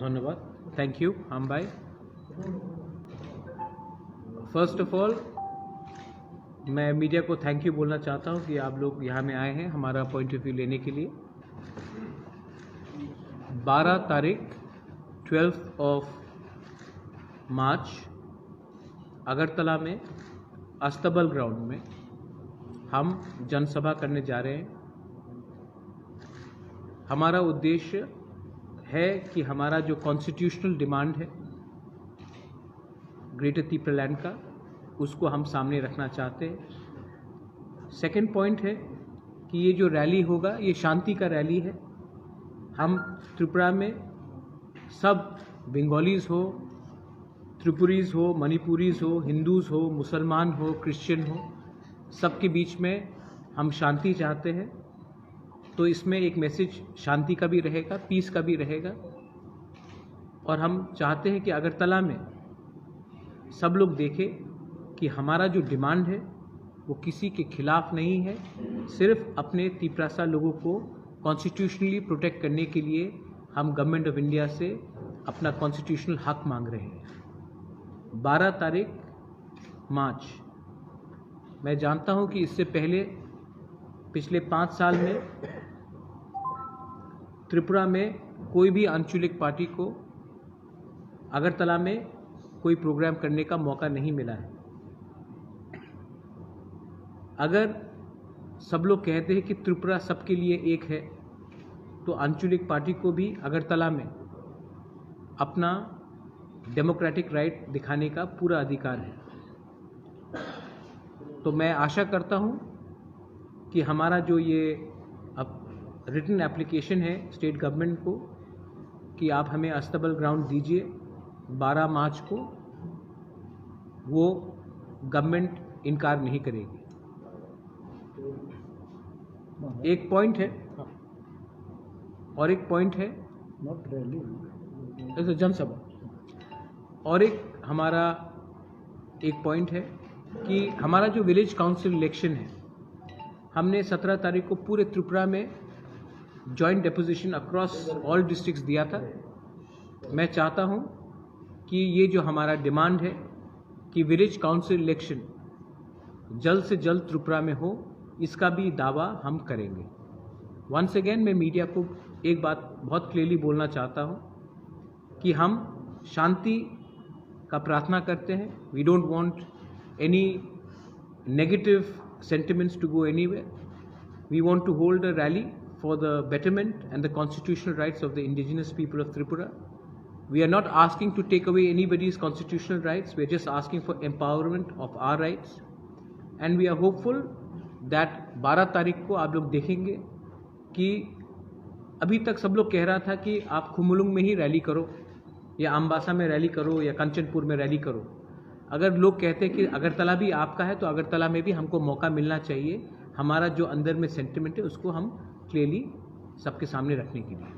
धन्यवाद। Thank you हम भाई। फर्स्ट ऑफ ऑल मैं मीडिया को थैंक यू बोलना चाहता हूं कि आप लोग यहाँ में आए हैं हमारा पॉइंट ऑफ व्यू लेने के लिए। 12 तारीख 12th ऑफ मार्च अगरतला में अस्तबल ग्राउंड में हम जनसभा करने जा रहे हैं। हमारा उद्देश्य है कि हमारा जो कॉन्स्टिट्यूशनल डिमांड है ग्रेटर त्रिपुरा लैंड का, उसको हम सामने रखना चाहते हैं। सेकंड पॉइंट है कि ये जो रैली होगा ये शांति का रैली है। हम त्रिपुरा में सब बंगालीज हो, त्रिपुरीज हो, मणिपुरीज हो, हिंदूज हो, मुसलमान हो, क्रिश्चियन हो, सबके बीच में हम शांति चाहते हैं। तो इसमें एक मैसेज शांति का भी रहेगा, पीस का भी रहेगा। और हम चाहते हैं कि अगरतला में सब लोग देखें कि हमारा जो डिमांड है वो किसी के खिलाफ नहीं है, सिर्फ अपने त्रिपुरा लोगों को कॉन्स्टिट्यूशनली प्रोटेक्ट करने के लिए हम गवर्नमेंट ऑफ इंडिया से अपना कॉन्स्टिट्यूशनल हक मांग रहे हैं। 12 तारीख मार्च। मैं जानता हूं कि इससे पहले पिछले 5 साल में त्रिपुरा में कोई भी आंचलिक पार्टी को अगरतला में कोई प्रोग्राम करने का मौका नहीं मिला है। अगर सब लोग कहते हैं कि त्रिपुरा सबके लिए एक है, तो आंचलिक पार्टी को भी अगरतला में अपना डेमोक्रेटिक राइट दिखाने का पूरा अधिकार है। तो मैं आशा करता हूं कि हमारा जो ये अब रिटन एप्लीकेशन है स्टेट गवर्नमेंट को कि आप हमें अस्तबल ग्राउंड दीजिए 12 मार्च को, वो गवर्नमेंट इनकार नहीं करेगी। एक पॉइंट है और एक पॉइंट है नॉट रैली, जनसभा। और एक हमारा एक पॉइंट है कि हमारा जो विलेज काउंसिल इलेक्शन है, हमने 17 तारीख को पूरे त्रिपुरा में joint deposition across all districts दिया था। मैं चाहता हूं कि ये जो हमारा डिमांड है कि विलेज काउंसिल इलेक्शन जल्द से जल्द त्रिपुरा में हो, इसका भी दावा हम करेंगे। वंस अगेन मैं मीडिया को एक बात बहुत क्लियरली बोलना चाहता हूं कि हम शांति का प्रार्थना करते हैं। We don't want any negative sentiments to go anywhere. We want to hold a rally for the betterment and the constitutional rights of the indigenous people of Tripura. We are not asking to take away anybody's constitutional rights. We are just asking for empowerment of our rights. And we are hopeful that 12 तारीख को आप लोग देखेंगे कि अभी तक सब लोग कह रहा था कि आप खुमुलुंग में ही रैली करो या अम्बासा में रैली करो या कंचनपुर में रैली करो। अगर लोग कहते हैं कि अगरतला भी आपका है, तो अगरतला में भी हमको मौका मिलना चाहिए हमारा जो अंदर में सेंटिमेंट है उसको हम क्लियरली सबके सामने रखने के लिए।